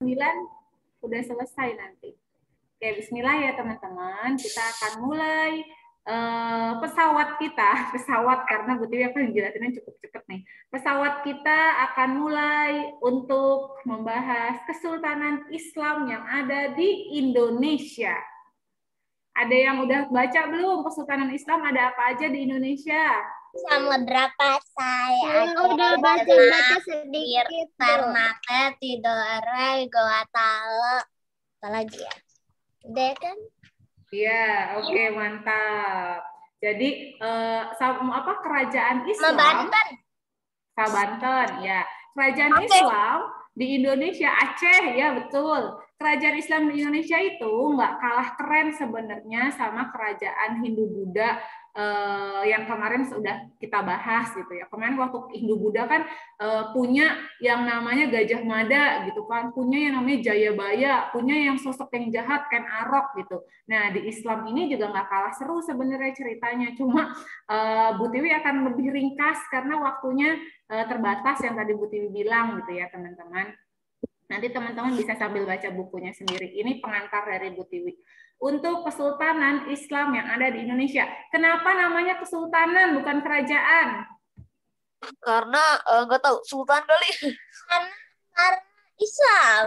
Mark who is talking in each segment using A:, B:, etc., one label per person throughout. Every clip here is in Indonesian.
A: 9 udah selesai nanti. Oke, bismillah ya teman-teman. Kita akan mulai pesawat kita, pesawat karena Bu Tiwi akan jelasinnya cukup cepat nih. Pesawat kita akan mulai untuk membahas Kesultanan Islam yang ada di Indonesia. Ada yang udah baca belum Kesultanan Islam ada apa aja di Indonesia?
B: Samudra Pasai,
C: udah baca sedikit.
B: Ternate, Tidore, Goa Talo. Apa lagi ya? Udah kan?
A: Iya, oke, mantap. Jadi kerajaan Islam?
B: Banten.
A: Banten, ya. Kerajaan Islam di Indonesia, Aceh, ya betul. Kerajaan Islam di Indonesia itu nggak kalah keren sebenarnya sama kerajaan Hindu-Buddha yang kemarin sudah kita bahas gitu ya. Kemarin waktu Hindu-Buddha kan punya yang namanya Gajah Mada gitu kan, punya yang namanya Jayabaya, punya yang sosok yang jahat Ken Arok gitu. Nah di Islam ini juga nggak kalah seru sebenarnya ceritanya. Cuma Bu Tiwi akan lebih ringkas karena waktunya terbatas yang tadi Bu Tiwi bilang gitu ya teman-teman. Nanti teman-teman bisa sambil baca bukunya sendiri. Ini pengantar dari Bu Tiwi. Untuk Kesultanan Islam yang ada di Indonesia. Kenapa namanya Kesultanan bukan kerajaan?
C: Karena nggak tahu Sultan kali.
B: Karena Islam.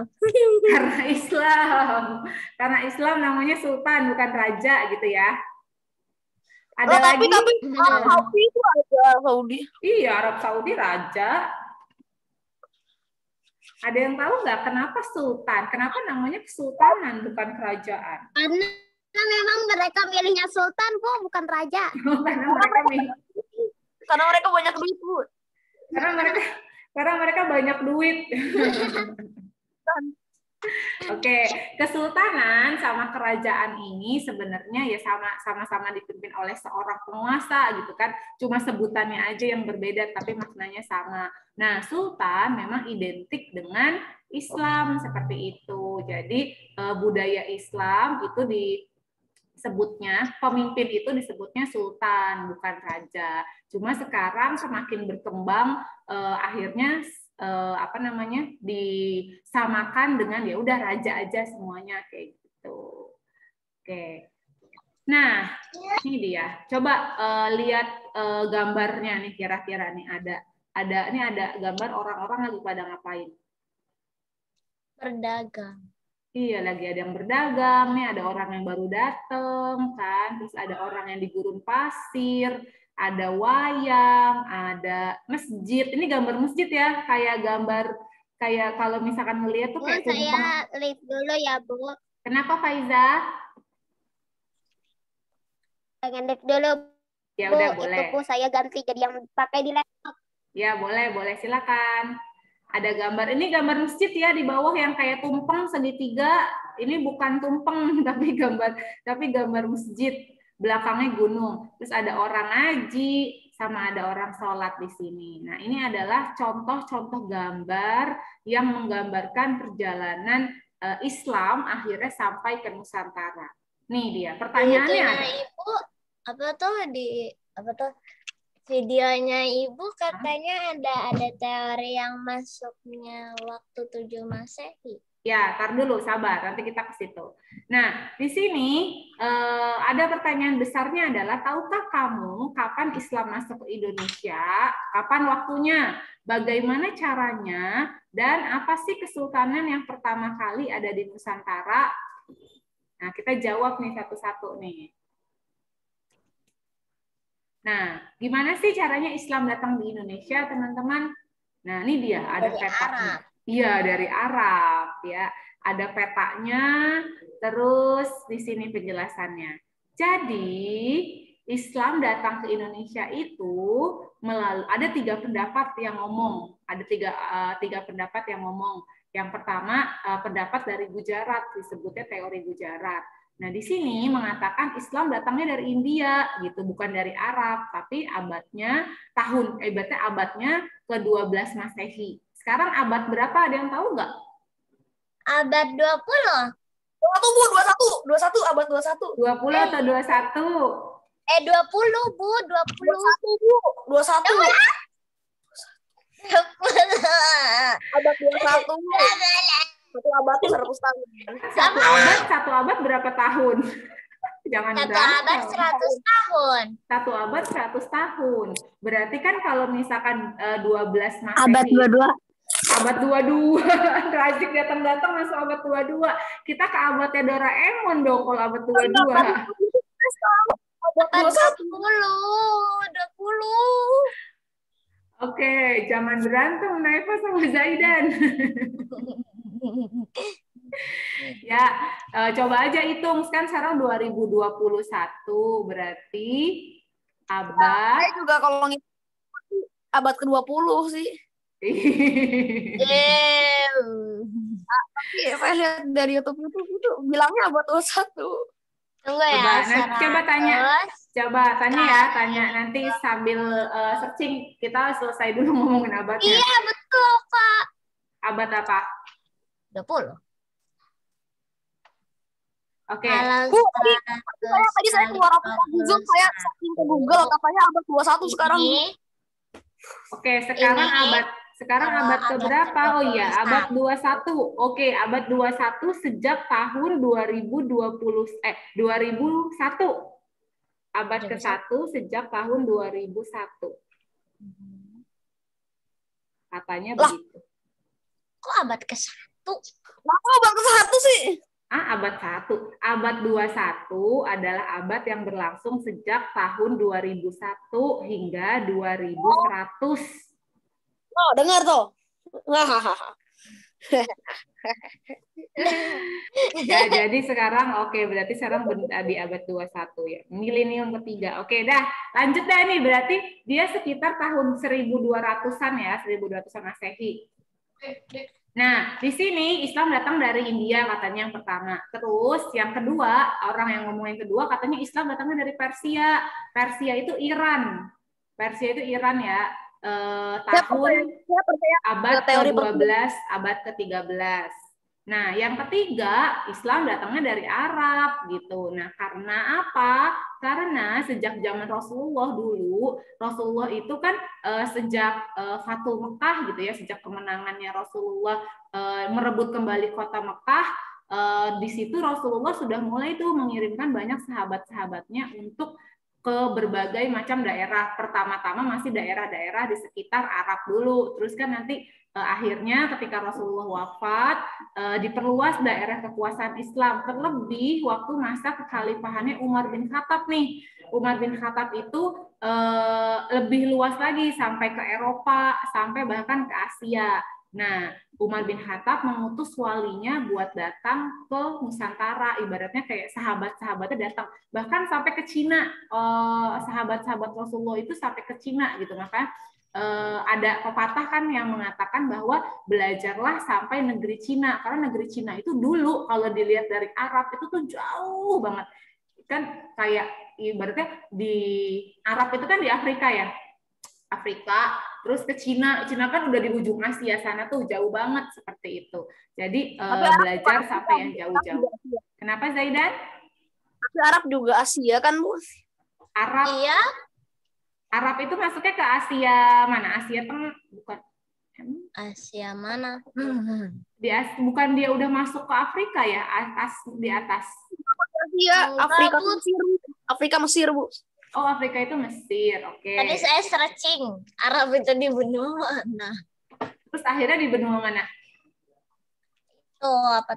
A: Karena Islam. Karena Islam namanya Sultan bukan raja gitu ya. Ada lagi?
C: Tapi Arab Saudi itu ada Saudi.
A: Iya, Arab Saudi raja. Ada yang tahu nggak kenapa Sultan? Kenapa namanya Kesultanan bukan kerajaan?
B: Karena memang mereka milihnya Sultan, Bu, bukan raja.
A: Karena
C: mereka banyak duit, Bu.
A: Karena mereka banyak duit. Oke, kesultanan sama kerajaan ini sebenarnya ya sama-sama dipimpin oleh seorang penguasa gitu kan. Cuma sebutannya aja yang berbeda tapi maknanya sama. Nah, sultan memang identik dengan Islam seperti itu. Jadi budaya Islam itu disebutnya pemimpin itu disebutnya sultan bukan raja. Cuma sekarang semakin berkembang akhirnya disamakan dengan ya udah raja aja semuanya kayak gitu. Oke. Nah, ini dia. Coba lihat gambarnya nih kira-kira nih ada gambar orang-orang lagi pada ngapain?
B: Berdagang.
A: Iya, lagi ada yang berdagang nih, ada orang yang baru datang kan, terus ada orang yang di gurun pasir, ada wayang, ada masjid. Ini gambar masjid ya, kayak kalau misalkan ngelihat tuh kayak tumpeng.
B: Saya lihat dulu ya, Bu.
A: Kenapa Faiza?
B: Pengen lihat dulu.
A: Ya
B: Bu,
A: udah boleh.
B: itu Bu saya ganti jadi yang pakai di laptop.
A: Ya boleh silakan. Ada gambar, ini gambar masjid ya di bawah yang kayak tumpeng segitiga. Ini bukan tumpeng tapi gambar masjid. Belakangnya gunung. Terus ada orang ngaji sama ada orang sholat di sini. Nah, ini adalah contoh-contoh gambar yang menggambarkan perjalanan Islam akhirnya sampai ke Nusantara. Nih dia, pertanyaannya ada.
B: Ibu, videonya Ibu katanya ada teori yang masuknya waktu 7 Masehi.
A: Ya, tar dulu, sabar, nanti kita ke situ. Nah, di sini ada pertanyaan besarnya adalah, tahukah kamu kapan Islam masuk ke Indonesia? Kapan waktunya? Bagaimana caranya? Dan apa sih kesultanan yang pertama kali ada di Nusantara? Nah, kita jawab nih satu-satu nih. Nah, gimana sih caranya Islam datang di Indonesia, teman-teman? Nah, ini dia, ada petanya. Iya, dari Arab ya. Ada petanya, terus di sini penjelasannya. Jadi, Islam datang ke Indonesia itu melalui ada 3 pendapat yang ngomong. Ada tiga pendapat yang ngomong. Yang pertama, pendapat dari Gujarat, disebutnya teori Gujarat. Nah, di sini mengatakan Islam datangnya dari India gitu, bukan dari Arab, tapi abadnya ke-12 Masehi. Sekarang abad berapa? Ada yang tahu nggak?
B: Abad 20.
C: 21 abad 21.
A: 20 atau 21?
B: 20, Bu, 20.
C: 21, Bu. 21. Abad 21, Bu. Satu abad 100 tahun.
A: Satu abad berapa tahun? Jangan
B: Satu
A: berantem.
B: abad 100 tahun.
A: Satu abad 100 tahun. Berarti kan kalau misalkan 12 Masehi.
B: Abad 22.
A: Abad 22. Razik datang-datang masuk abad 22. Kita ke abadnya Doraemon dong kalau abad 22.
B: Abad 20.
A: Oke, jangan berantem Naifa sama Zaidan. Ya, coba aja hitung kan sekarang 2021 berarti abad.
C: Saya juga kalau abad ke-20 sih. Tapi saya lihat dari YouTube itu bilangnya abad 21.
B: Tunggu ya.
A: Coba tanya ya, tanya nanti sambil searching. Kita selesai dulu ngomongin abadnya.
B: Iya, betul, Kak.
A: Abad apa?
B: 20.
A: Oke.
C: Tadi saya keluar Google, saya searching ke Google katanya abad 21 sekarang.
A: Oke, sekarang abad keberapa? Oh iya, abad 21. Oke, abad 21 sejak tahun 2001. Abad ke-1 sejak tahun 2001. Katanya begitu.
B: Kok abad ke-1?
C: Kenapa abad ke-1 sih?
A: Abad 1. Abad 21 adalah abad yang berlangsung sejak tahun 2001 hingga 2100.
C: Oh, dengar tuh.
A: Ya, jadi sekarang berarti sekarang di abad 21 ya. Milenium ketiga. Oke, dah. Lanjut dah nih, berarti dia sekitar tahun 1200-an ya, 1200-an Masehi. Nah, di sini Islam datang dari India katanya yang pertama. Terus yang kedua, orang yang ngomong yang kedua katanya Islam datangnya dari Persia. Persia itu Iran. Persia itu Iran ya. Tahun abad ke-12, abad ke-13. Nah, yang ketiga, Islam datangnya dari Arab gitu. Nah, karena apa? Karena sejak zaman Rasulullah dulu, Rasulullah itu kan sejak Fathul Mekah gitu ya, sejak kemenangannya Rasulullah merebut kembali kota Mekah, di situ Rasulullah sudah mulai tuh mengirimkan banyak sahabat-sahabatnya untuk ke berbagai macam daerah. Pertama-tama masih daerah-daerah di sekitar Arab dulu. Terus kan nanti akhirnya ketika Rasulullah wafat, diperluas daerah kekuasaan Islam. Terlebih waktu masa kekhalifahannya Umar bin Khattab nih. Umar bin Khattab itu lebih luas lagi sampai ke Eropa, sampai bahkan ke Asia. Nah, Umar bin Khattab mengutus walinya buat datang ke Nusantara, ibaratnya kayak sahabat-sahabatnya datang, bahkan sampai ke Cina. Sahabat-sahabat Rasulullah itu sampai ke Cina gitu, maka ada pepatah kan yang mengatakan bahwa belajarlah sampai negeri Cina, karena negeri Cina itu dulu kalau dilihat dari Arab itu tuh jauh banget, kan kayak ibaratnya di Arab itu kan di Afrika ya, Afrika, terus ke Cina kan udah di ujung Asia sana tuh jauh banget seperti itu. Jadi belajar sampai yang jauh-jauh. Kenapa Zaidan?
C: Tapi Arab juga Asia kan, Bu?
A: Arab.
B: Iya.
A: Arab itu masuknya ke Asia mana? Asia Tengah, bukan?
B: Asia mana?
A: Bukan dia udah masuk ke Afrika ya, di atas.
C: Asia, Afrika Mesir, Bu.
A: Oh, Afrika itu Mesir, oke.
B: Tadi saya searching, Arab itu di benua mana?
A: Terus akhirnya di benua mana?
B: Tuh, apa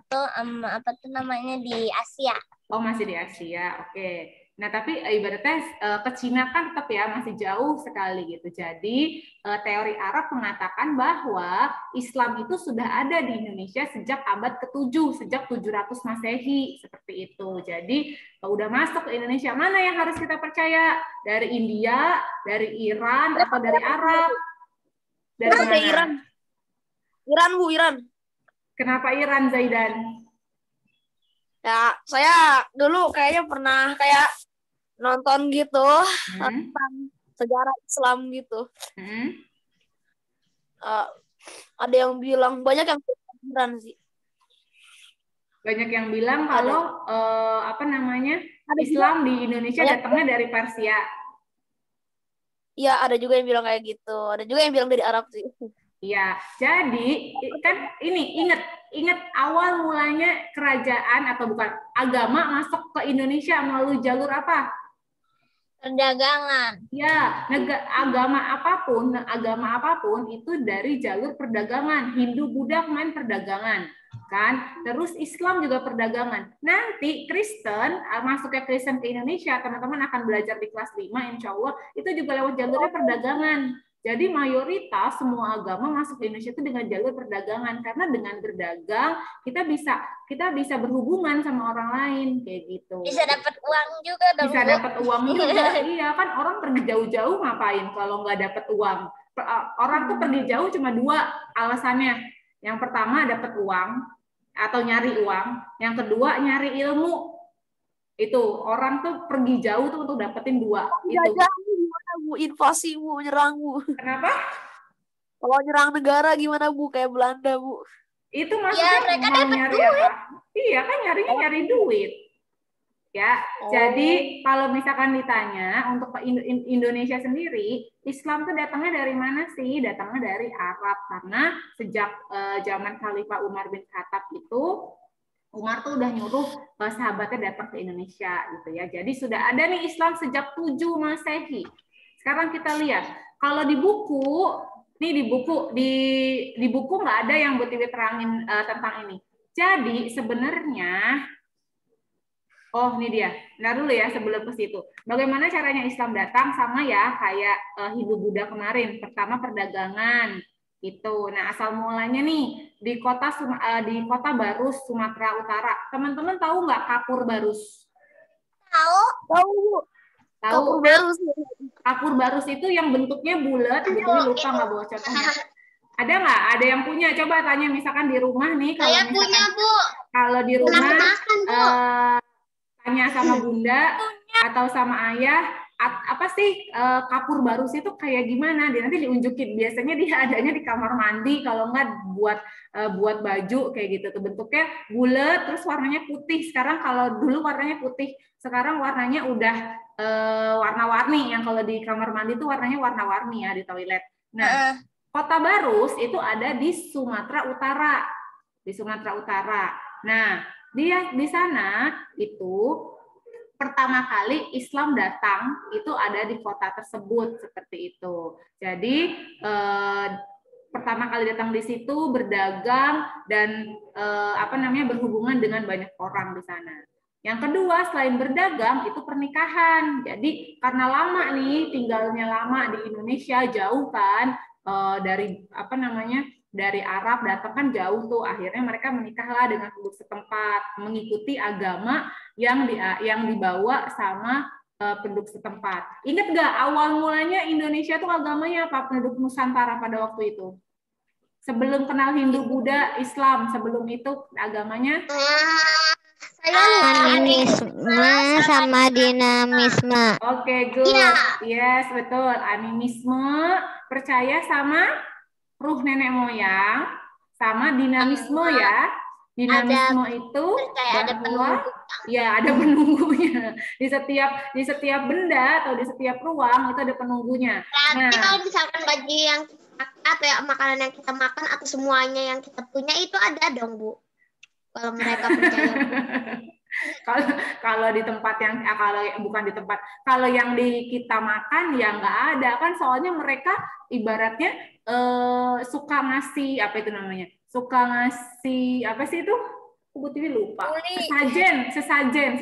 B: tuh namanya di Asia.
A: Oh, masih di Asia, oke. Nah, tapi ibaratnya ke Cina kan tetap ya masih jauh sekali gitu. Jadi teori Arab mengatakan bahwa Islam itu sudah ada di Indonesia sejak abad ke-7, sejak 700 Masehi seperti itu. Jadi udah masuk ke Indonesia. Mana yang harus kita percaya? Dari India, dari Iran, atau dari Arab? Dari mana?
C: Iran, Bu, Iran.
A: Kenapa Iran, Zaidan?
C: Ya, saya dulu kayaknya pernah kayak nonton gitu tentang sejarah Islam gitu. Ada yang bilang, banyak yang Iran sih.
A: Banyak yang bilang kalau Islam di Indonesia datangnya dari Persia.
C: Iya, ada juga yang bilang kayak gitu. Ada juga yang bilang dari Arab sih.
A: Iya, jadi kan ini ingat ingat awal mulanya kerajaan atau bukan agama masuk ke Indonesia melalui jalur apa?
B: Perdagangan.
A: Ya, agama apapun itu dari jalur perdagangan. Hindu, Buddha main perdagangan, kan? Terus Islam juga perdagangan. Nanti Kristen masuk ke Kristen ke Indonesia, teman-teman akan belajar di kelas 5 insya Allah, itu juga lewat jalurnya perdagangan. Jadi mayoritas semua agama masuk ke Indonesia itu dengan jalur perdagangan, karena dengan berdagang kita bisa berhubungan sama orang lain kayak gitu.
B: Bisa dapat uang juga dong.
A: Bisa dapat uang juga. Iya kan, orang pergi jauh-jauh ngapain kalau nggak dapat uang? Orang tuh pergi jauh cuma 2 alasannya. Yang pertama dapat uang atau nyari uang, yang kedua nyari ilmu. Itu orang tuh pergi jauh tuh untuk dapetin 2 itu.
C: Gimana Bu? Invasi Bu, nyerang Bu.
A: Kenapa?
C: Kalau nyerang negara gimana Bu? Kayak Belanda Bu.
A: Itu maksudnya
B: mereka
A: mau
B: dapat
A: nyari
B: duit.
A: apa? Iya kan, nyari duit. Ya, jadi kalau misalkan ditanya untuk Indonesia sendiri, Islam tuh datangnya dari mana sih? Datangnya dari Arab, karena sejak zaman Khalifah Umar bin Khattab itu, Umar tuh udah nyuruh sahabatnya datang ke Indonesia gitu ya. Jadi sudah ada nih Islam sejak 7 Masehi. Sekarang kita lihat, kalau di buku, nih di buku nggak ada yang buat terangin tentang ini. Jadi sebenarnya, oh ini dia. Nah dulu ya sebelum ke situ. Bagaimana caranya Islam datang? Sama ya kayak Hindu Buddha kemarin. Pertama perdagangan gitu. Nah asal mulanya nih di kota Barus, Sumatera Utara. Teman-teman tahu nggak Kapur Barus?
B: Tahu?
C: Tahu Bu.
A: Tahu?
C: Kapur Barus.
A: Kapur Barus itu yang bentuknya bulat. Betul lupa nggak bawa contohnya. Ada nggak? Ada yang punya? Coba tanya misalkan di rumah nih. Kalau
B: Saya
A: misalkan,
B: punya Bu.
A: Kalau di rumah
B: makan, Bu.
A: Tanya sama bunda atau sama ayah, apa sih Kapur Barus itu kayak gimana? Dia nanti diunjukin. Biasanya dia adanya di kamar mandi, kalau nggak buat baju kayak gitu. Tuh bentuknya bulat, terus warnanya putih. Sekarang kalau dulu warnanya putih, sekarang warnanya udah warna-warni. Yang kalau di kamar mandi itu warnanya warna-warni ya di toilet. Nah, Kota Barus itu ada di Sumatera Utara. Di Sumatera Utara. Nah, di sana itu pertama kali Islam datang itu ada di kota tersebut seperti itu. Jadi pertama kali datang di situ berdagang dan berhubungan dengan banyak orang di sana. Yang kedua selain berdagang itu pernikahan. Jadi karena lama nih tinggalnya lama di Indonesia jauh kan dari Arab datang kan jauh tuh, akhirnya mereka menikahlah dengan penduduk setempat mengikuti agama yang dibawa sama penduduk setempat. Ingat nggak awal mulanya Indonesia tuh agamanya apa? Penduduk Nusantara pada waktu itu. Sebelum kenal Hindu, Buddha, Islam, sebelum itu agamanya
B: Animisme sama dinamisme.
A: Oke, good. Yes, betul. Animisme percaya sama ruh nenek moyang, sama dinamisme ya. Dinamisme itu bahwa ada penunggunya. Di setiap benda atau di setiap ruang itu ada penunggunya.
B: Berarti kalau misalkan baju yang atau ya, makanan yang kita makan atau semuanya yang kita punya itu ada dong Bu. Kalau mereka percaya.
A: Kalau di tempat yang kalau yang kita makan ya nggak ada kan, soalnya mereka ibaratnya suka ngasih apa itu namanya, suka ngasih apa sih itu, Bu Tiwi lupa. Sesajen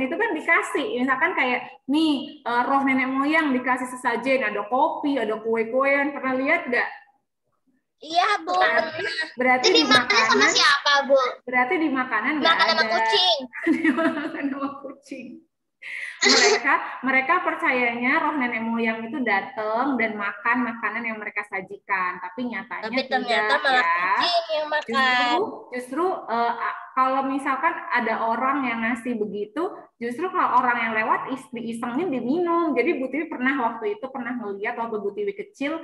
A: itu kan dikasih, misalkan kayak nih roh nenek moyang dikasih sesajen, ada kopi, ada kue-kuean, pernah lihat nggak?
B: Iya Bu.
A: Berarti di makanan
B: sama siapa Bu?
A: Berarti di makanan nggak ada.
B: Makan sama kucing.
A: Dimakan sama kucing. Mereka percayanya roh nenek moyang itu datang dan makan makanan yang mereka sajikan, tapi nyatanya tidak
B: malah
A: ya.
B: kucing yang makan.
A: Justru kalau misalkan ada orang yang ngasih begitu, justru kalau orang yang lewat diisengin diminum. Jadi Bu Tiwi waktu itu pernah melihat waktu Bu Tiwi kecil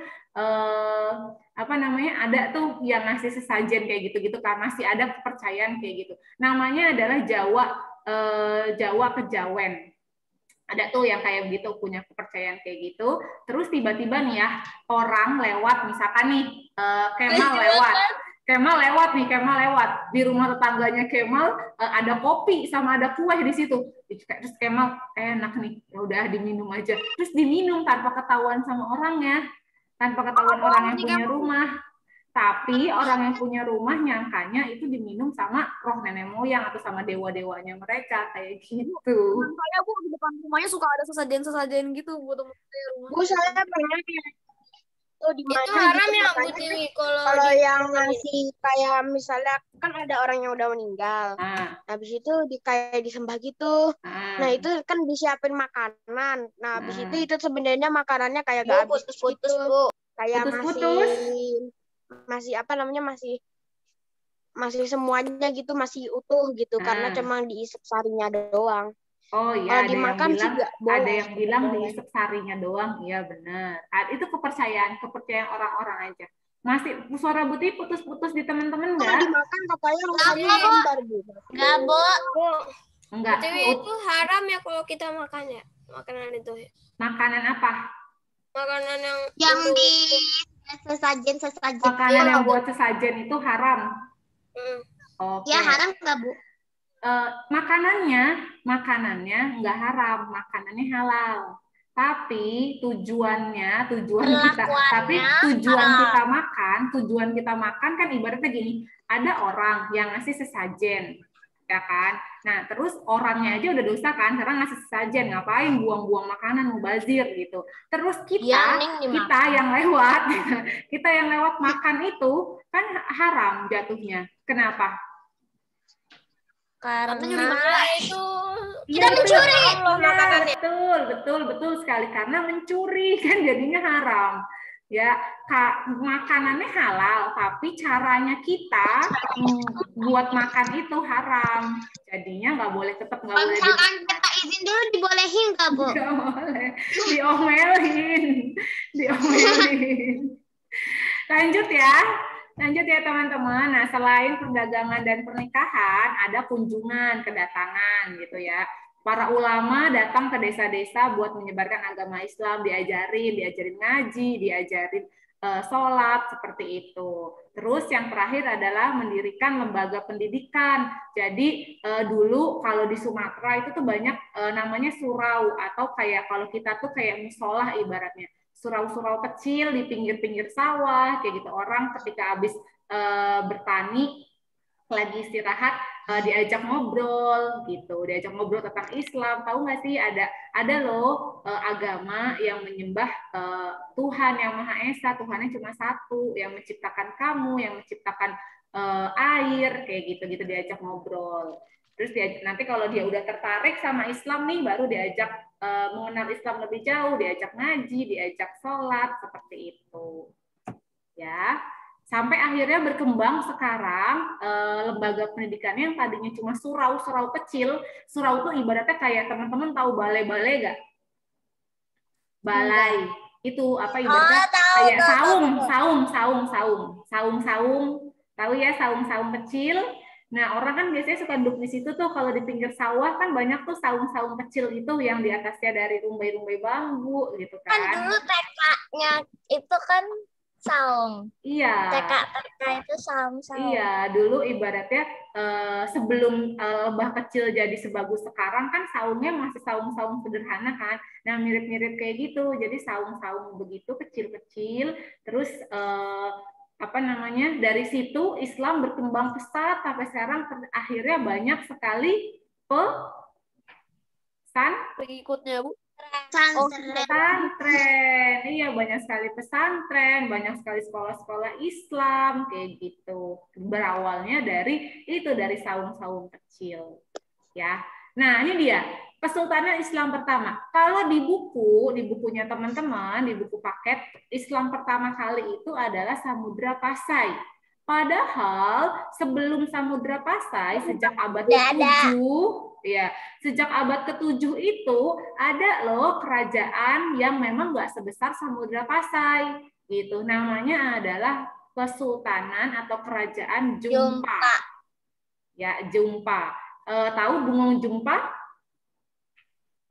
A: ada tuh yang ngasih sesajen kayak gitu-gitu kan, masih ada kepercayaan kayak gitu. Namanya adalah Jawa Kejawen. Ada tuh yang kayak begitu, punya kepercayaan kayak gitu. Terus tiba-tiba nih ya orang lewat, misalkan nih Kemal lewat. Kemal lewat nih, Kemal lewat di rumah tetangganya Kemal, ada kopi sama ada kue di situ. Terus Kemal enak nih, ya udah diminum aja. Terus diminum tanpa ketahuan sama orangnya, tanpa ketahuan orang yang punya rumah. Tapi orang yang punya rumah nyangkanya itu diminum sama roh nenek moyang atau sama dewa-dewanya mereka kayak gitu.
C: Saya Bu di depan rumahnya suka ada sesajen-sesajen gitu buat temen-temen rumah.
D: Bu, saya pernah tuh di
E: Itu
D: mana
E: haram
D: gitu
E: ya Bu
D: katanya
E: Tiwi kalau
D: kalau
E: di
D: yang ngasih kayak misalnya kan ada orang yang udah meninggal.
A: Nah,
D: Habis itu kayak disembah gitu.
A: nah,
D: Nah, itu kan disiapin makanan. Nah, habis
A: nah.
D: itu sebenarnya makanannya kayak gak habis
B: putus-putus,
D: gitu.
B: Bu.
D: Kayak
A: Putus-putus.
D: masih apa namanya masih semuanya gitu masih utuh gitu karena
A: Nah.
D: cuma diisep sarinya doang.
A: Oh
D: Kalau
A: iya,
D: dimakan sih nggak boleh.
A: ada yang bilang
D: boleh.
A: diisep sarinya doang. Iya benar. Itu kepercayaan orang-orang aja. Masih suara Buti putus-putus di teman-teman
D: Kalau
A: nggak?
D: dimakan katanya rasanya
B: Nggak, Bu.
D: lembar Bu.
B: Nggak, Bu.
A: Enggak.
E: Tiwi itu haram ya kalau kita makan ya makanan itu ya.
A: Makanan apa?
E: Makanan
B: Yang di sesajen
A: Makanan yang buat sesajen itu haram. Oke.
B: Ya haram nggak, Bu?
A: Makanannya nggak haram, makanannya halal. Tapi tujuan kita makan kan ibaratnya gini, ada orang yang ngasih sesajen, ya kan? Nah, terus orangnya aja udah dosa kan, karena ngasih sesajen, ngapain buang-buang makanan, mubazir gitu. Terus kita yang lewat makan itu kan haram jatuhnya. Kenapa?
E: Karena itu
A: Kita mencuri. Betul sekali karena mencuri kan jadinya haram. Ya, makanannya halal tapi caranya kita buat makan itu haram. Jadinya nggak boleh
B: Kalau misalkan kita izin dulu dibolehin nggak, Bu?
A: Nggak boleh. Diomelin. Lanjut ya teman-teman. Nah, selain perdagangan dan pernikahan, ada kunjungan, kedatangan gitu ya. Para ulama datang ke desa-desa buat menyebarkan agama Islam, diajarin ngaji, diajarin sholat, seperti itu. Terus yang terakhir adalah mendirikan lembaga pendidikan. Jadi dulu kalau di Sumatera itu tuh banyak namanya surau, atau kayak kalau kita tuh kayak musolah ibaratnya. Surau-surau kecil di pinggir-pinggir sawah, kayak gitu. Orang ketika habis bertani, lagi istirahat, diajak ngobrol gitu, diajak ngobrol tentang Islam. Tahu nggak sih ada loh agama yang menyembah Tuhan yang Maha Esa, Tuhannya cuma satu, yang menciptakan kamu, yang menciptakan air, kayak gitu diajak ngobrol. Terus nanti kalau dia udah tertarik sama Islam nih, baru diajak mengenal Islam lebih jauh, diajak ngaji, diajak sholat, seperti itu. Ya. Sampai akhirnya berkembang sekarang lembaga pendidikannya yang tadinya cuma surau-surau kecil. Surau itu ibaratnya kayak teman-teman tahu balai-balai nggak? Balai itu apa ibaratnya kayak saung. Tahu ya saung-saung kecil. Nah, orang kan biasanya suka duduk di situ tuh kalau di pinggir sawah kan banyak tuh saung-saung kecil itu yang di atasnya dari rumbai-rumbai bambu gitu kan.
B: Kan dulu TK-nya itu kan saung.
A: Iya.
B: TK itu saung.
A: Iya, dulu ibaratnya sebelum lebah kecil jadi sebagus sekarang kan saungnya masih saung-saung sederhana kan. Nah, mirip-mirip kayak gitu. Jadi saung-saung begitu kecil-kecil, terus dari situ Islam berkembang pesat sampai sekarang akhirnya banyak sekali
C: pengikutnya Bu.
A: Pesantren. Iya, banyak sekali pesantren, banyak sekali sekolah-sekolah Islam kayak gitu. Berawalnya dari saung-saung kecil. Ya. Nah, ini dia Kesultanan Islam pertama. Kalau di bukunya teman-teman, di buku paket, Islam pertama kali itu adalah Samudra Pasai. Padahal sebelum Samudra Pasai, sejak abad ke-7, ya, sejak abad ke-7 itu ada loh kerajaan yang memang nggak sebesar Samudra Pasai. Gitu. Namanya adalah Kesultanan atau Kerajaan Jumpa. Ya, Jumpa. Tahu Bungong Jumpa?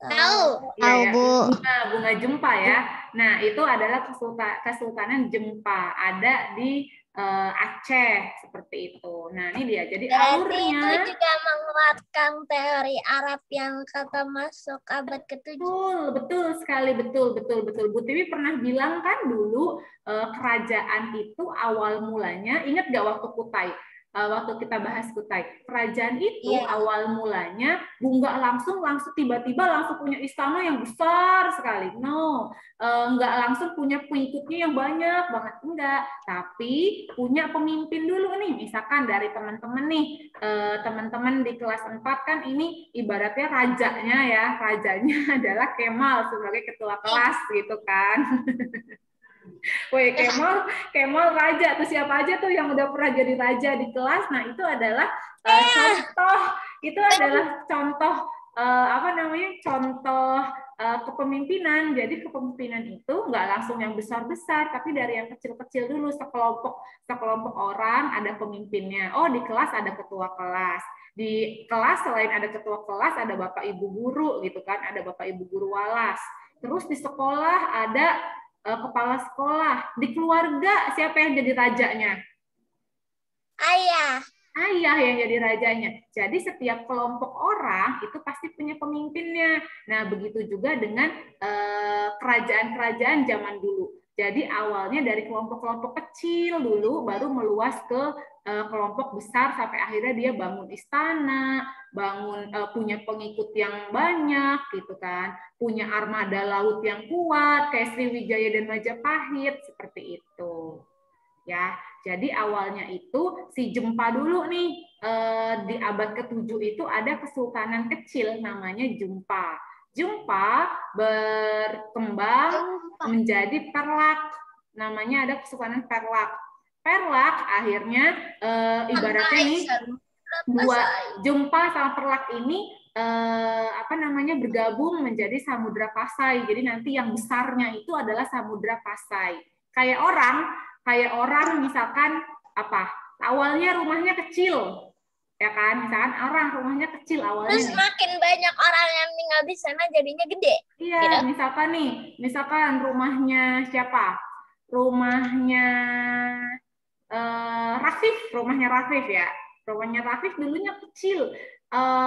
B: Tahu.
A: Tahu, Bu. Bunga Jumpa ya. Nah, itu adalah Kesultanan Jempa. Ada di Aceh seperti itu. Nah ini dia. Jadi
F: Berarti
A: alurnya
F: itu juga menguatkan teori Arab yang kata masuk abad ke-7.
A: betul sekali, betul. Bu Tiwi pernah bilang kan dulu kerajaan itu awal mulanya, ingat gak waktu Kutai? Waktu kita bahas Kutai, kerajaan itu awal mulanya nggak langsung tiba-tiba langsung punya istana yang besar sekali. No, nggak langsung punya pengikutnya yang banyak banget, enggak. Tapi punya pemimpin dulu nih. Misalkan dari teman-teman nih, teman-teman di kelas 4 kan ini ibaratnya rajanya ya. Rajanya adalah Kemal sebagai ketua kelas gitu kan. Woi, Kemal raja tuh, siapa aja tuh yang udah pernah jadi raja di kelas. Nah, itu adalah contoh apa namanya? Contoh kepemimpinan. Jadi kepemimpinan itu nggak langsung yang besar-besar, tapi dari yang kecil-kecil dulu, sekelompok orang ada pemimpinnya. Oh, di kelas ada ketua kelas. Di kelas selain ada ketua kelas, ada bapak ibu guru gitu kan, ada bapak ibu guru walas. Terus di sekolah ada kepala sekolah. Di keluarga siapa yang jadi rajanya?
F: Ayah.
A: Ayah yang jadi rajanya. Jadi setiap kelompok orang itu pasti punya pemimpinnya. Nah, begitu juga dengan kerajaan-kerajaan zaman dulu. Jadi awalnya dari kelompok-kelompok kecil dulu, baru meluas ke kelompok besar sampai akhirnya dia bangun istana, punya pengikut yang banyak gitu kan, punya armada laut yang kuat kayak Sriwijaya dan Majapahit seperti itu. Ya, jadi awalnya itu si Jempa dulu nih, di abad ke-7 itu ada kesultanan kecil namanya Jempa. Jempa berkembang menjadi Perlak. Namanya ada kesultanan Perlak. Perlak akhirnya ibaratnya nih dua Jempa sama Perlak ini apa namanya bergabung menjadi Samudra Pasai. Jadi nanti yang besarnya itu adalah Samudra Pasai. Kayak orang misalkan apa? Awalnya rumahnya kecil. Ya kan? Misalkan orang rumahnya kecil awalnya.
F: Terus makin banyak orang yang tinggal di sana jadinya gede.
A: Iya, gitu. Misalkan rumahnya siapa? Rumahnya rumahnya Rafif ya. Rumahnya Rafif dulunya kecil,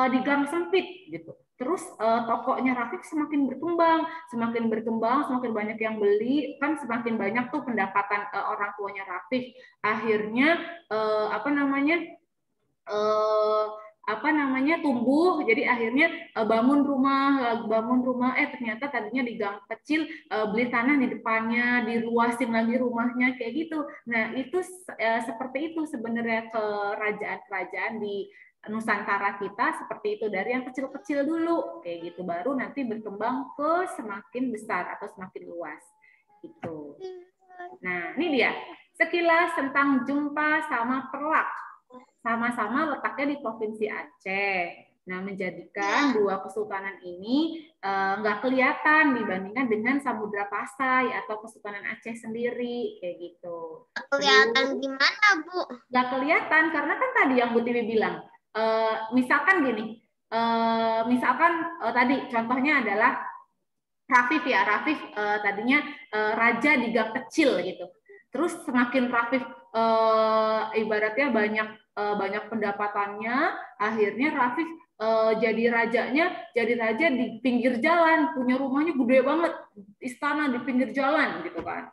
A: di gang sempit gitu. Terus tokonya Rafif semakin berkembang, semakin banyak yang beli, kan semakin banyak tuh pendapatan orang tuanya Rafif. Akhirnya tumbuh, jadi akhirnya bangun rumah ternyata tadinya di gang kecil, beli tanah di depannya, diluasin lagi rumahnya kayak gitu. Nah itu seperti itu sebenarnya kerajaan-kerajaan di Nusantara kita, seperti itu dari yang kecil-kecil dulu kayak gitu, baru nanti berkembang ke semakin besar atau semakin luas gitu. Nah ini dia sekilas tentang Jempa sama Perlak. Sama-sama letaknya di Provinsi Aceh. Nah, menjadikan dua kesultanan ini nggak kelihatan dibandingkan dengan Samudra Pasai atau Kesultanan Aceh sendiri, kayak gitu.
B: Kelihatan gimana, Bu?
A: Nggak kelihatan, karena kan tadi yang Bu Tiwi bilang, misalkan gini, tadi contohnya adalah Rafif ya, Rafif tadinya raja di gang kecil gitu. Terus semakin Rafif ibaratnya banyak pendapatannya, akhirnya Rafif jadi raja di pinggir jalan, punya rumahnya gede banget, istana di pinggir jalan gitu kan.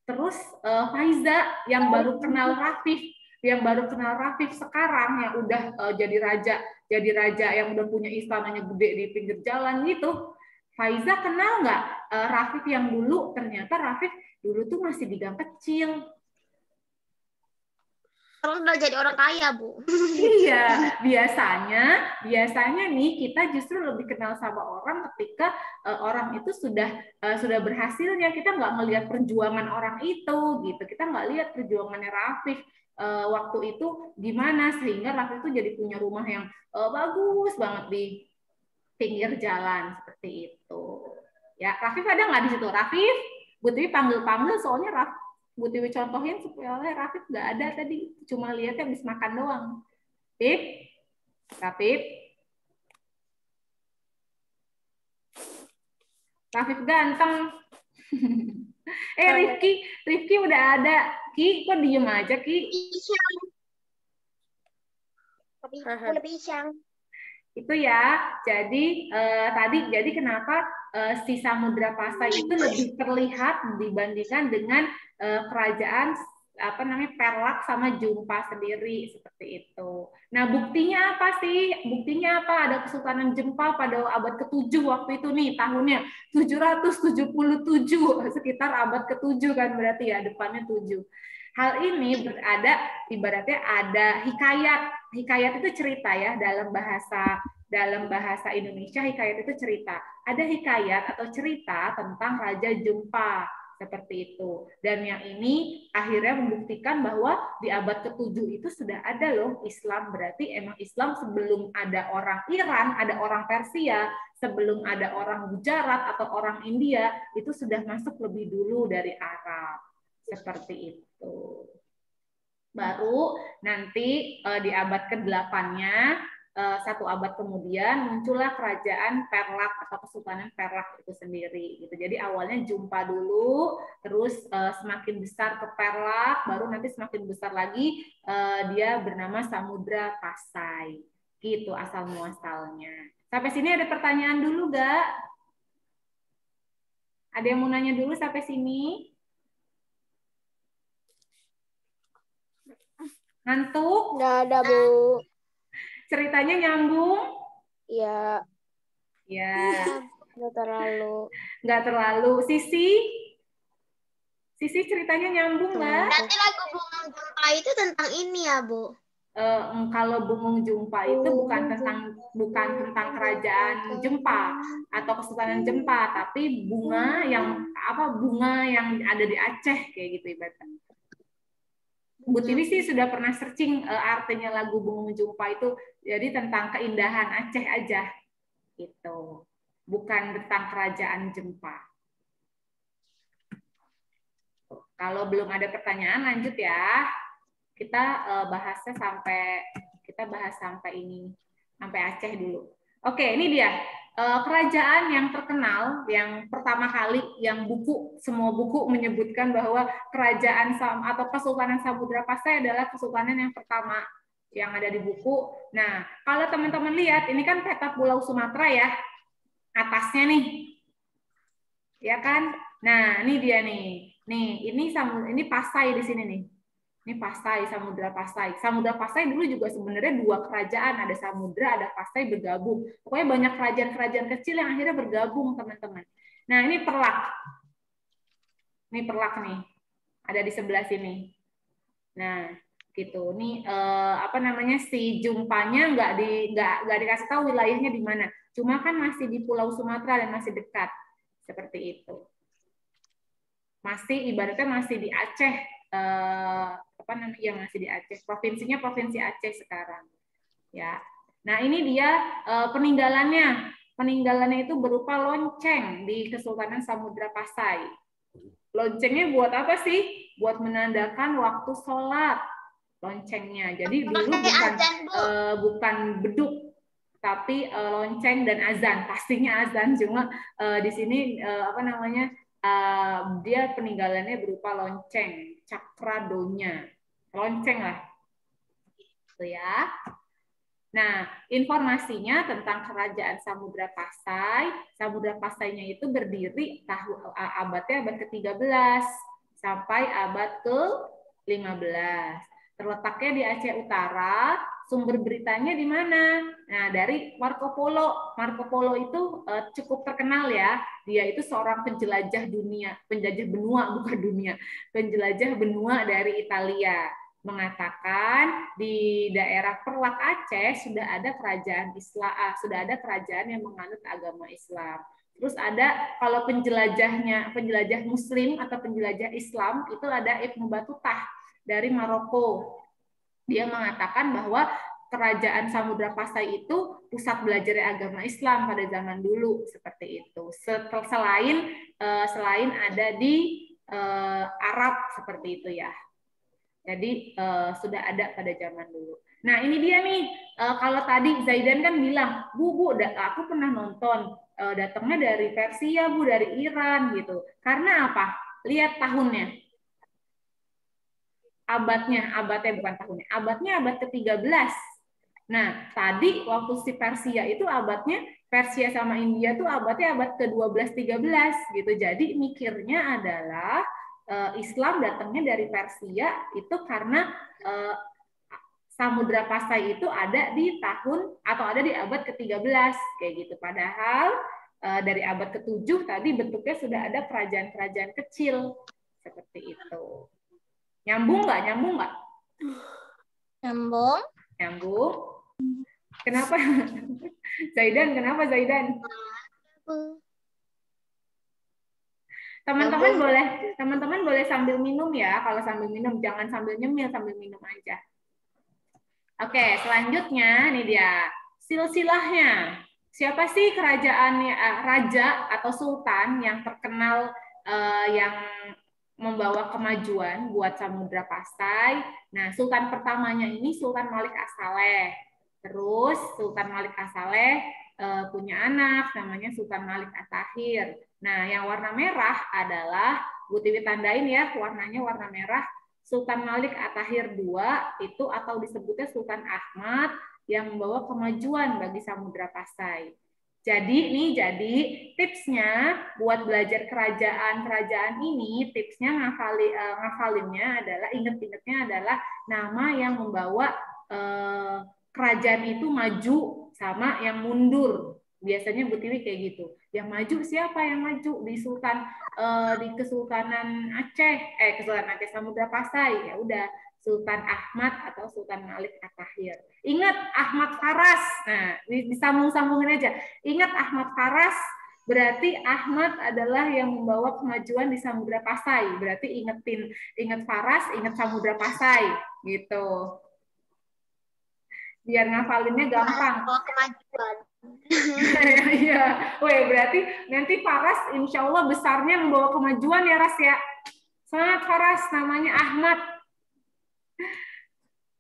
A: Terus Faiza yang baru kenal Rafif sekarang yang udah jadi raja yang udah punya istananya gede di pinggir jalan gitu. Faiza kenal nggak Rafif yang dulu? Ternyata Rafif dulu tuh masih di gang kecil.
B: Sekarang udah jadi orang kaya, Bu.
A: Iya, biasanya nih kita justru lebih kenal sama orang ketika orang itu sudah berhasilnya. Kita nggak ngelihat perjuangan orang itu, gitu. Kita nggak lihat perjuangannya Rafif waktu itu gimana sehingga Rafif itu jadi punya rumah yang bagus banget di pinggir jalan seperti itu. Ya, Rafif ada nggak di situ? Rafif, Bu Tiwi panggil soalnya Rafif. Bu Tiwi contohin supaya Rafif nggak ada tadi, cuma lihatnya habis makan doang. Rafif ganteng. Rifki udah ada. Ki, kok diem aja, Ki?
B: Pisang. Aku lebih pisang.
A: Itu ya. Jadi jadi kenapa si Samudra Pasai itu lebih terlihat dibandingkan dengan kerajaan Perlak sama Jumpa sendiri seperti itu. Nah, buktinya apa sih? Buktinya apa? Ada Kesultanan Jempa pada abad ke-7 waktu itu nih, tahunnya 777, sekitar abad ke-7 kan berarti ya, depannya 7. Hal ini ibaratnya ada hikayat. Hikayat itu cerita ya, dalam bahasa Indonesia hikayat itu cerita. Ada hikayat atau cerita tentang Raja Jempa seperti itu. Dan yang ini akhirnya membuktikan bahwa di abad ke-7 itu sudah ada loh Islam. Berarti emang Islam sebelum ada orang Iran, ada orang Persia, sebelum ada orang Gujarat atau orang India, itu sudah masuk lebih dulu dari Arab. Seperti itu. Baru nanti di abad ke-8-nya, satu abad kemudian muncullah kerajaan Perlak atau Kesultanan Perlak itu sendiri gitu. Jadi awalnya Jumpa dulu, terus semakin besar ke Perlak, baru nanti semakin besar lagi dia bernama Samudra Pasai. Gitu asal muasalnya. Sampai sini ada pertanyaan dulu gak? Ada yang mau nanya dulu sampai sini? Ngantuk?
D: Nggak ada, Bu.
A: Ceritanya nyambung?
D: Ya,
A: Ya.
D: nggak terlalu.
A: Nggak terlalu. Sisi ceritanya nyambung nggak?
B: Berarti lagu Bunga Jumpa itu tentang ini ya, Bu?
A: Kalau Bungung Jumpa itu bukan tentang kerajaan Jempa atau Kesultanan Jempa, tapi bunga yang ada di Aceh kayak gitu ibaratnya. Bu Tiwi sih sudah pernah searching artinya lagu Bungung Jumpa itu, jadi tentang keindahan Aceh aja gitu, bukan tentang kerajaan Jempa. Kalau belum ada pertanyaan lanjut ya, kita bahas sampai Aceh dulu. Oke, ini dia kerajaan yang terkenal, yang pertama kali, yang semua buku menyebutkan bahwa kerajaan atau Kesultanan Samudra Pasai adalah kesultanan yang pertama yang ada di buku. Nah, kalau teman-teman lihat, ini kan peta Pulau Sumatera ya, atasnya nih, ya kan? Nah, ini dia nih, ini Pasai di sini nih. Ini Pasai, Samudra Pasai. Samudra Pasai dulu juga sebenarnya dua kerajaan, ada Samudra, ada Pasai bergabung. Pokoknya banyak kerajaan-kerajaan kecil yang akhirnya bergabung, teman-teman. Nah, ini Perlak. Ini Perlak nih. Ada di sebelah sini. Nah, gitu. Ini si Jumpanya nggak dikasih tahu wilayahnya di mana. Cuma kan masih di Pulau Sumatera dan masih dekat. Seperti itu. Ibaratnya masih di Aceh. Masih di Aceh, provinsinya provinsi Aceh sekarang ya. Nah, ini dia peninggalannya itu berupa lonceng di Kesultanan Samudra Pasai. Loncengnya buat apa sih? Buat menandakan waktu sholat loncengnya. Jadi dulu bukan beduk, tapi lonceng dan azan. Pastinya azan, cuma di sini dia peninggalannya berupa lonceng, cakradonya, lonceng lah, gitu ya. Nah, informasinya tentang kerajaan Samudra Pasainya itu berdiri abad ke-13 sampai abad ke-15. Terletaknya di Aceh Utara. Sumber beritanya di mana? Nah, dari Marco Polo. Marco Polo itu cukup terkenal ya. Dia itu seorang penjelajah benua dari Italia. Mengatakan di daerah Perlak Aceh sudah ada kerajaan yang menganut agama Islam. Terus ada kalau penjelajah Muslim atau penjelajah Islam itu ada Ibnu Batutah dari Maroko. Dia mengatakan bahwa kerajaan Samudra Pasai itu pusat belajar agama Islam pada zaman dulu seperti itu. Selain ada di Arab seperti itu ya. Jadi sudah ada pada zaman dulu. Nah, ini dia nih. Kalau tadi Zaidan kan bilang, Bu, aku pernah nonton datangnya dari Persia, Bu, dari Iran gitu. Karena apa? Lihat tahunnya. Abadnya bukan tahunnya. Abadnya abad ke-13. Nah, tadi waktu si Persia itu abadnya, Persia sama India tuh abadnya abad ke-12-13 gitu. Jadi mikirnya adalah Islam datangnya dari Persia itu karena Samudra Pasai itu ada di tahun atau ada di abad ke-13 kayak gitu. Padahal dari abad ke-7 tadi bentuknya sudah ada kerajaan-kerajaan kecil seperti itu. Nyambung nggak? Nyambung nggak?
F: Nyambung.
A: Nyambung. Kenapa? Zaidan, kenapa Zaidan? Teman-teman boleh sambil minum ya. Kalau sambil minum jangan sambil nyemil, sambil minum aja. Oke, selanjutnya nih dia silsilahnya. Siapa sih kerajaannya raja atau sultan yang terkenal yang membawa kemajuan buat Samudra Pasai? Nah, sultan pertamanya ini Sultan Malik As-Saleh. Terus Sultan Malik As-Saleh punya anak namanya Sultan Malik At-Tahir. Nah, yang warna merah adalah Bu Tiwi tandain ya, warnanya warna merah. Sultan Malik At-Tahir II itu atau disebutnya Sultan Ahmad yang membawa kemajuan bagi Samudra Pasai. Jadi tipsnya buat belajar kerajaan ini, tipsnya ngafalinnya adalah inget-ingetnya adalah nama yang membawa kerajaan itu maju sama yang mundur. Biasanya Bu Tiwi kayak gitu. Yang maju siapa yang maju di di Kesultanan Aceh, Kesultanan Aceh Samudra Pasai, ya udah Sultan Ahmad atau Sultan Malik At-Tahir. Ingat Ahmad Faras. Nah, disambung-sambungin aja. Ingat Ahmad Faras, berarti Ahmad adalah yang membawa kemajuan di Samudra Pasai. Berarti ingat Faras, ingat Samudra Pasai gitu. Biar ngafalinnya gampang.
B: Bawa kemajuan.
A: Iya, berarti nanti Faras insya Allah besarnya membawa kemajuan ya Ras ya. Semangat Faras, namanya Ahmad.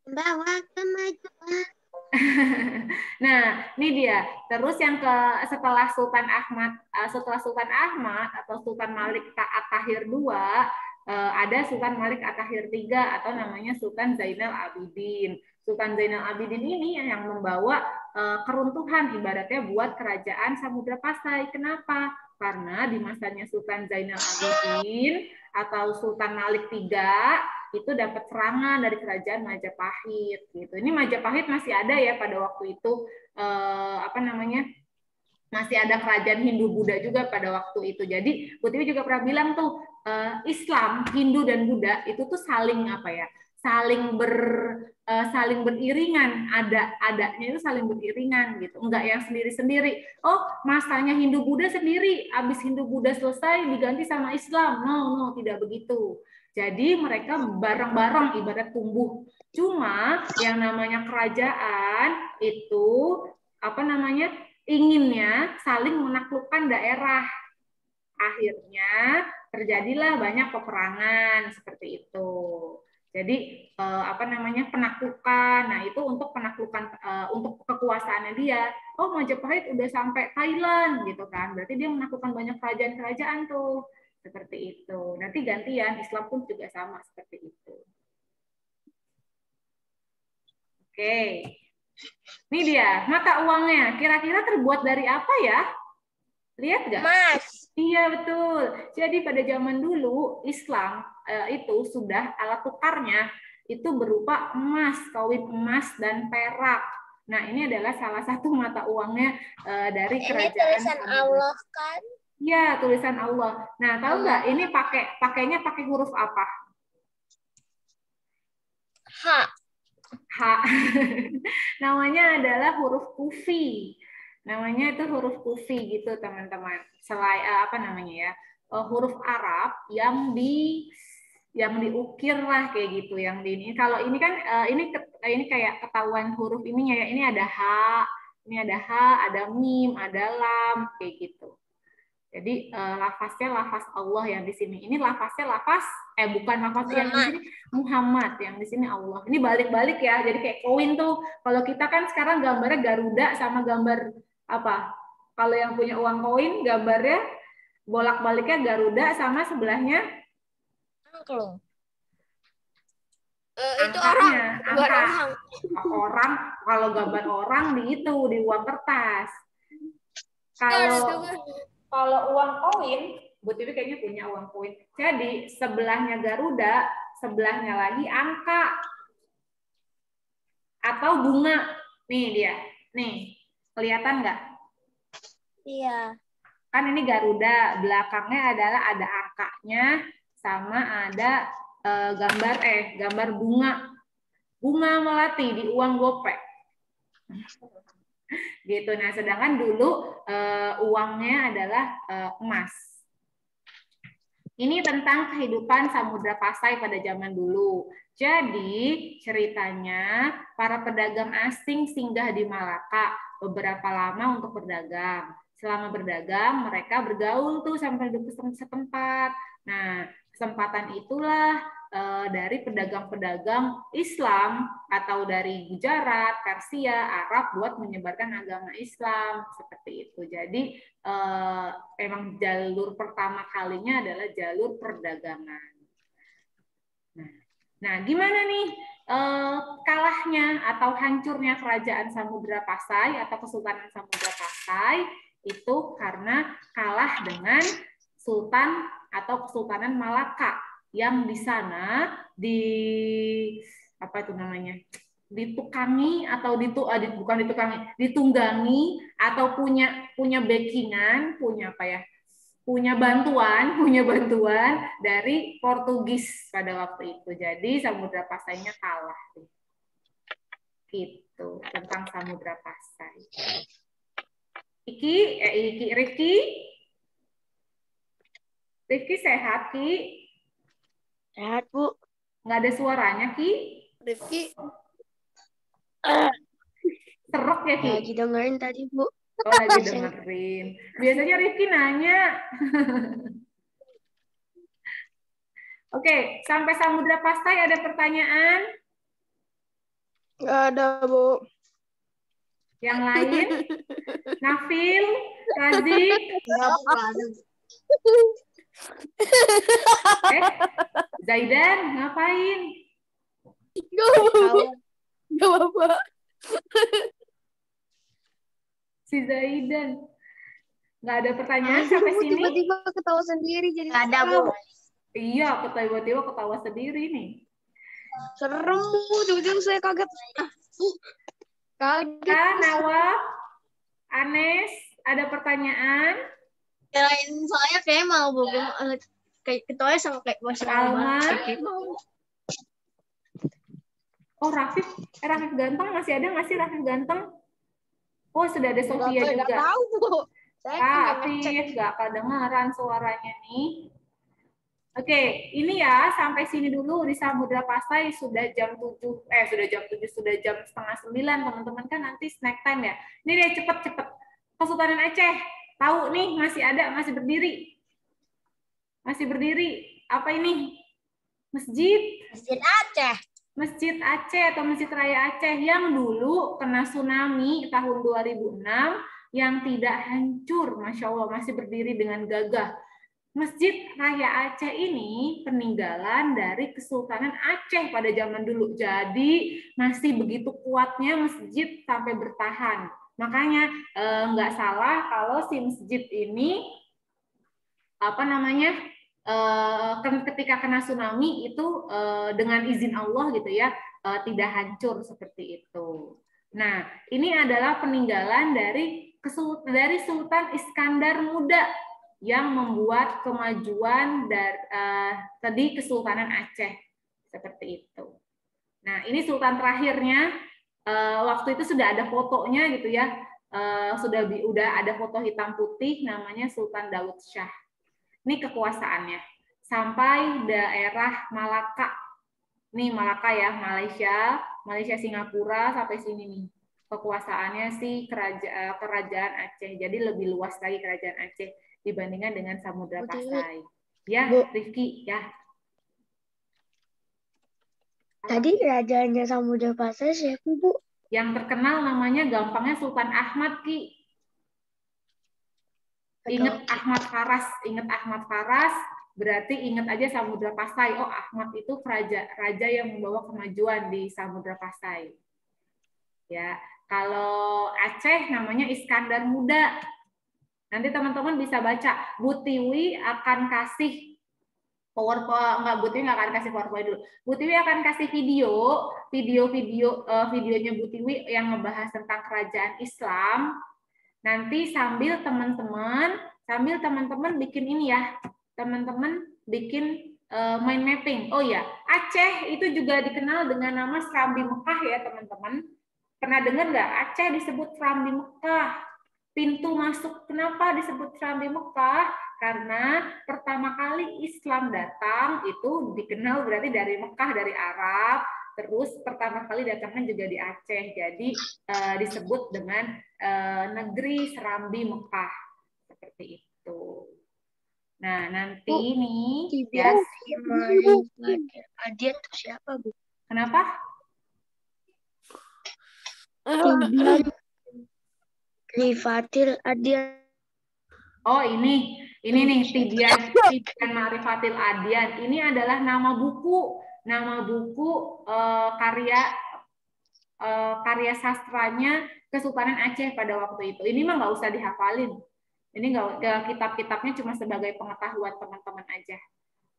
B: Bawa kemajuan.
A: Nah, ini dia. Terus yang setelah Sultan Ahmad atau Sultan Malik At-Tahir II, ada Sultan Malik At-Tahir III atau namanya Sultan Zainal Abidin. Sultan Zainal Abidin ini yang membawa keruntuhan ibaratnya buat kerajaan Samudra Pasai. Kenapa? Karena di masanya Sultan Zainal Abidin atau Sultan Malik III itu dapat serangan dari kerajaan Majapahit gitu. Ini Majapahit masih ada ya pada waktu itu masih ada kerajaan Hindu Buddha juga pada waktu itu. Jadi Bu Tiwi juga pernah bilang tuh Islam, Hindu dan Buddha itu tuh saling beriringan, adanya itu saling beriringan gitu, enggak yang sendiri-sendiri. Oh, masanya Hindu Buddha sendiri, habis Hindu Buddha selesai diganti sama Islam. No, tidak begitu. Jadi mereka bareng-bareng ibarat tumbuh. Cuma yang namanya kerajaan itu inginnya saling menaklukkan daerah. Akhirnya terjadilah banyak peperangan seperti itu. Jadi penaklukan. Nah, itu untuk penaklukan untuk kekuasaannya dia. Oh, Majapahit udah sampai Thailand gitu kan. Berarti dia menaklukkan banyak kerajaan-kerajaan tuh. Seperti itu. Nanti gantian, Islam pun juga sama seperti itu. Oke. Ini dia, mata uangnya. Kira-kira terbuat dari apa ya? Lihat nggak?
F: Mas.
A: Iya, betul. Jadi pada zaman dulu, Islam itu sudah alat tukarnya itu berupa emas, kawin emas dan perak. Nah, ini adalah salah satu mata uangnya dari kerajaan.
F: Ini tulisan Allah kan?
A: Iya, tulisan Allah. Nah, tahu nggak ini pakainya pakai huruf apa?
F: H.
A: Namanya adalah huruf kufi. Namanya itu huruf kufi gitu, teman-teman. Huruf Arab yang diukir lah kayak gitu, yang di ini. Kalau ini kan ini kayak ketahuan huruf ininya ya. Ini ada H, ada mim, ada lam kayak gitu. Jadi lafaznya lafaz Allah yang di sini. Ini lafaznya bukan lafaz yang di sini Muhammad, yang di sini Allah. Ini balik-balik ya. Jadi kayak koin tuh. Kalau kita kan sekarang gambarnya Garuda sama gambar apa? Kalau yang punya uang koin gambarnya bolak-baliknya Garuda sama sebelahnya
F: angklung?
E: Itu
A: Angkanya,
E: orang, gambar
A: angka.
E: orang.
A: Orang, kalau gambar orang di uang kertas.
E: Harus
A: Kalau
E: juga.
A: kalau uang koin, Bu Tiwi kayaknya punya uang koin. Jadi sebelahnya Garuda, sebelahnya lagi angka atau bunga. Nih dia, nih kelihatan nggak?
F: Iya.
A: Kan ini Garuda, belakangnya adalah ada angkanya sama ada gambar bunga melati di uang gopek gitu. Nah, sedangkan dulu uangnya adalah emas. Ini tentang kehidupan Samudra Pasai pada zaman dulu. Jadi ceritanya para pedagang asing singgah di Malaka beberapa lama untuk berdagang. Selama berdagang mereka bergaul tuh sama penduduk setempat. Nah, kesempatan itulah dari pedagang-pedagang Islam atau dari Gujarat, Persia, Arab buat menyebarkan agama Islam seperti itu. Jadi emang jalur pertama kalinya adalah jalur perdagangan. Nah, gimana nih kalahnya atau hancurnya kerajaan Samudra Pasai atau Kesultanan Samudra Pasai itu karena kalah dengan Sultan atau Kesultanan Malaka yang di sana ditunggangi atau punya backingan, punya bantuan dari Portugis pada waktu itu. Jadi Samudra Pasainya kalah. Gitu tentang Samudra Pasai. Rifki sehat, Ki?
D: Sehat, Bu.
A: Nggak ada suaranya, Ki?
E: Rifki.
A: Serok ya, Ki?
D: Lagi dengerin tadi, Bu.
A: Oh, lagi dengerin. Biasanya Rifki nanya. Oke, sampai Samudra Pasai ada pertanyaan?
D: Nggak ada, Bu.
A: Yang lain? Nafil? Razik? Zaidan, ngapain?
C: Gak apa-apa.
A: Si Zaidan. Nggak ada pertanyaan sampai sini?
D: Tiba-tiba ketawa sendiri jadi
B: Ada, Bu.
A: Iya, tiba-tiba ketawa sendiri nih.
D: serem, Bu. Tiba-tiba saya kaget. Kaget.
A: Nawaf, Anes, ada pertanyaan?
B: Kirain soalnya kayak mau Bu. Kayak ketuanya sama kayak masih
A: Alma. Oh, Rafif ganteng masih ada nggak sih Rafif ganteng? Oh, sudah ada Sofia juga.
D: Nggak tahu, Bu. Saya nggak ngecek.
A: Rafif nggak kedengeran suaranya nih. Oke, ini ya sampai sini dulu di Samudra Pasai sudah jam 7, sudah jam setengah 9, teman-teman kan nanti snack time ya. Ini deh cepet-cepet. Kesultanan Aceh, tahu nih masih berdiri. Masih berdiri. Apa ini? Masjid.
F: Masjid Aceh.
A: Masjid Aceh atau Masjid Raya Aceh yang dulu kena tsunami tahun 2006 yang tidak hancur, Masya Allah, masih berdiri dengan gagah. Masjid Raya Aceh ini peninggalan dari Kesultanan Aceh pada zaman dulu. Jadi masih begitu kuatnya masjid sampai bertahan. Makanya nggak salah kalau si masjid ini ketika kena tsunami itu dengan izin Allah gitu ya tidak hancur seperti itu. Nah, ini adalah peninggalan dari Sultan Iskandar Muda yang membuat kemajuan dari Kesultanan Aceh seperti itu. Nah, ini sultan terakhirnya waktu itu sudah ada fotonya gitu ya. Udah ada foto hitam putih namanya Sultan Daud Shah. Ini kekuasaannya sampai daerah Malaka. Nih Malaka ya, Malaysia Singapura sampai sini nih. Kekuasaannya sih kerajaan Aceh. Jadi lebih luas lagi kerajaan Aceh dibandingkan dengan Samudra Pasai. Ya, Rifki, ya.
D: Tadi rajanya Samudra Pasai siapa, Bu?
A: Yang terkenal namanya gampangnya Sultan Ahmad, Ki. Ingat Ahmad Faras berarti ingat aja Samudra Pasai. Oh, Ahmad itu raja yang membawa kemajuan di Samudra Pasai. Ya, kalau Aceh namanya Iskandar Muda. Nanti teman-teman bisa baca, Bu Tiwi akan kasih Bu Tiwi nggak akan kasih PowerPoint dulu. Bu Tiwi akan kasih videonya Bu Tiwi yang ngebahas tentang kerajaan Islam. Nanti sambil teman-teman bikin ini ya, teman-teman bikin mind mapping. Oh ya, Aceh itu juga dikenal dengan nama Serambi Mekah ya teman-teman. Pernah dengar nggak Aceh disebut Serambi Mekah? Pintu masuk, kenapa disebut Serambi Mekah? Karena pertama kali Islam datang itu dikenal berarti dari Mekah, dari Arab, terus pertama kali datangnya juga di Aceh, jadi disebut dengan negeri Serambi Mekah, seperti itu. Nah, nanti nih ya,
B: Adian itu siapa, Bu?
A: kenapa?
B: Rifatil Adian.
A: Oh, ini nih Tibian Ma'rifatil Adian. Ini adalah nama buku karya sastranya Kesultanan Aceh pada waktu itu. Ini mah nggak usah dihafalin. Ini nggak, kitab-kitabnya cuma sebagai pengetahuan teman-teman aja.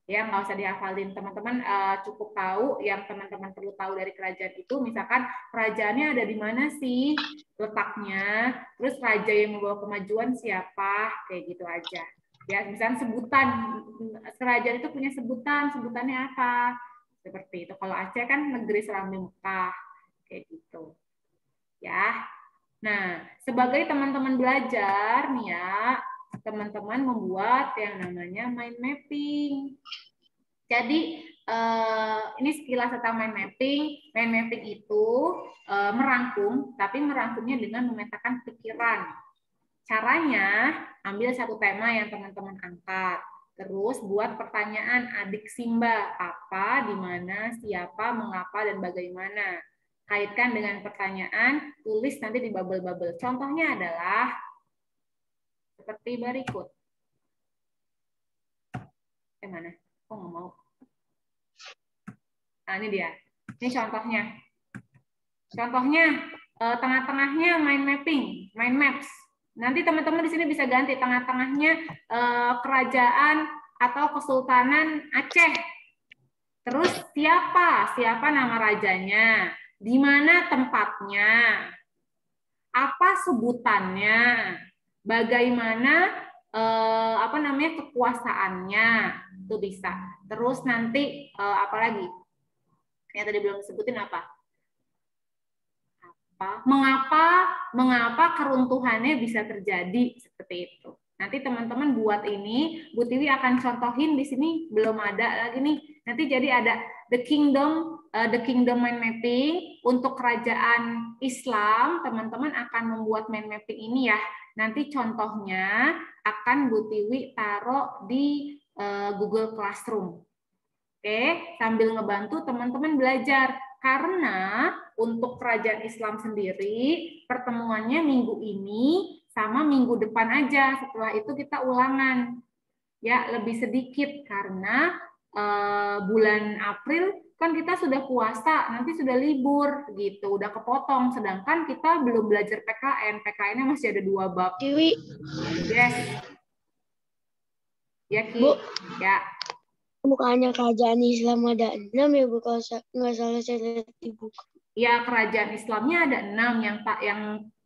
A: Ya, nggak usah dihafalin. Teman-teman cukup tahu yang teman-teman perlu tahu dari kerajaan itu, misalkan kerajaannya ada di mana sih letaknya, terus raja yang membawa kemajuan siapa, kayak gitu aja. Ya, misalkan sebutan kerajaan itu punya sebutannya apa, seperti itu. Kalau Aceh kan negeri Serambi Mekah, kayak gitu. Ya. Nah, sebagai teman-teman belajar nih ya, teman-teman membuat yang namanya mind mapping. Jadi ini sekilas tentang mind mapping. Mind mapping itu merangkum, tapi merangkumnya dengan memetakan pikiran. Caranya, ambil satu tema yang teman-teman angkat. Terus buat pertanyaan adik Simba, apa, di mana, siapa, mengapa, dan bagaimana. Kaitkan dengan pertanyaan, tulis nanti di bubble-bubble. Contohnya adalah seperti berikut. Mana? Kok nggak mau? Nah, ini dia. Ini contohnya. Contohnya, tengah-tengahnya mind mapping, mind maps. Nanti teman-teman di sini bisa ganti tengah-tengahnya kerajaan atau Kesultanan Aceh. Terus siapa nama rajanya? Di mana tempatnya? Apa sebutannya? Bagaimana kekuasaannya? Itu bisa. Terus nanti apa lagi? Yang tadi belum disebutin apa? Mengapa keruntuhannya bisa terjadi seperti itu. Nanti teman-teman buat ini, Bu Tiwi akan contohin di sini, belum ada lagi nih. Nanti jadi ada the kingdom mind mapping untuk kerajaan Islam. Teman-teman akan membuat mind mapping ini ya. Nanti contohnya akan Bu Tiwi taruh di Google Classroom. Oke, sambil ngebantu teman-teman belajar. Karena untuk kerajaan Islam sendiri, pertemuannya minggu ini sama minggu depan aja. Setelah itu kita ulangan. Ya, lebih sedikit karena bulan April kan kita sudah puasa, nanti sudah libur gitu, udah kepotong. Sedangkan kita belum belajar PKN. PKN-nya masih ada 2 bab.
B: Dewi.
A: Yes. Ya, Ki.
B: Bu.
A: Ya.
B: Bukannya kerajaan Islam ada 6 ya, Bu? Kalau nggak salah saya lihat di buku.
A: Ya, kerajaan Islamnya ada 6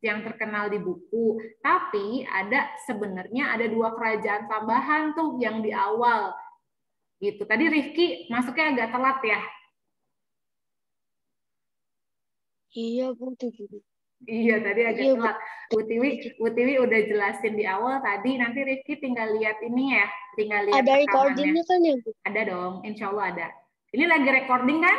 A: yang terkenal di buku. Tapi sebenarnya ada 2 kerajaan tambahan tuh yang di awal. Gitu. Tadi Rifki masuknya agak telat ya.
B: Iya, Bu, tuh.
A: Iya, tadi agak telat. Bu Tiwi udah jelasin di awal tadi. Nanti Rifki tinggal lihat ini ya. Tinggal lihat
B: ada recordingnya kan ya, Bu?
A: Ada dong, insya Allah ada. Ini lagi recording kan?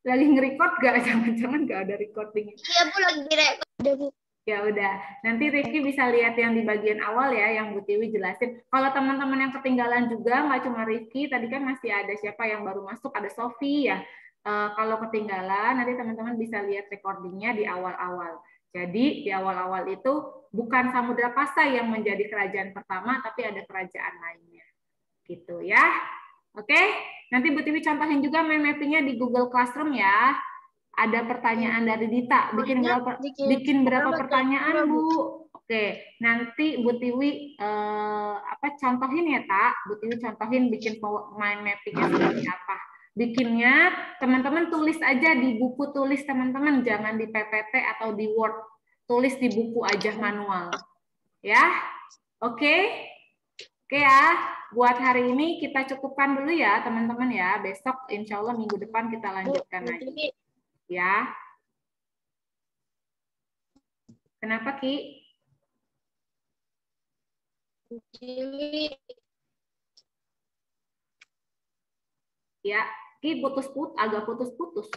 A: Lagi nge-record gak? Jangan-jangan gak ada recordingnya.
B: Iya, Bu, lagi di-record, Bu.
A: Ya udah, nanti Rifki bisa lihat yang di bagian awal ya, yang Bu Tiwi jelasin. Kalau teman-teman yang ketinggalan juga, nggak cuma Rifki, tadi kan masih ada siapa yang baru masuk, ada Sofi ya. Kalau ketinggalan, nanti teman-teman bisa lihat recordingnya di awal-awal. Jadi di awal-awal itu bukan Samudra Pasai yang menjadi kerajaan pertama, tapi ada kerajaan lainnya. Gitu ya. Oke, nanti Bu Tiwi contohin juga mind mappingnya di Google Classroom ya. Ada pertanyaan dari Dita. Bikin berapa pertanyaan, Bu? Oke, nanti Bu Tiwi contohin ya, Tak. Bu Tiwi contohin bikin mind mappingnya seperti apa. Bikinnya teman-teman tulis aja di buku tulis teman-teman, jangan di PPT atau di Word. Tulis di buku aja manual. Ya. Oke. Oke ya, buat hari ini kita cukupkan dulu ya teman-teman ya. Besok insya Allah minggu depan kita lanjutkan lagi. Ya. Kenapa Ki? Ya, Ki agak putus-putus.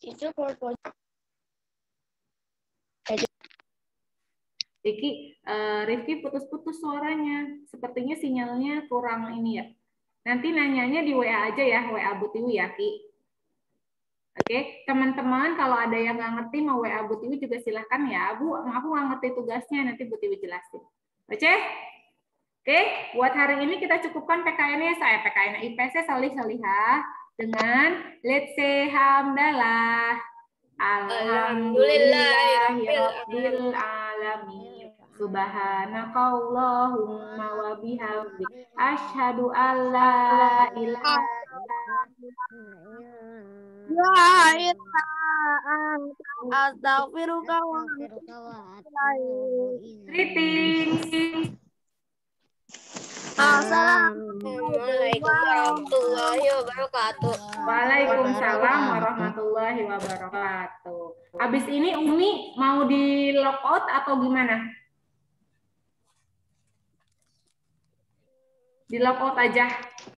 D: Itu
A: Rifki putus-putus suaranya. Sepertinya sinyalnya kurang ini ya. Nanti nanyanya di WA aja ya, WA Bu Tiwi ya, Ki. Oke, teman-teman kalau ada yang nggak ngerti mau WA Bu Tiwi juga silahkan ya. Bu, aku nggak ngerti tugasnya, nanti Bu Tiwi jelasin. Oke? Oke, buat hari ini kita cukupkan PKN-nya, PKN IPS Solih-Solihah dengan let's say hamdalah. Alhamdulillahirabbil alamin. Subhanakallahumma wa bihamdik asyhadu alla ilaha
C: Astaghfirullah.
A: Greetings.
E: Assalamualaikum warahmatullahi wabarakatuh.
A: Waalaikumsalam warahmatullahi wabarakatuh. Habis ini Umi mau di log out atau gimana? Di log out aja.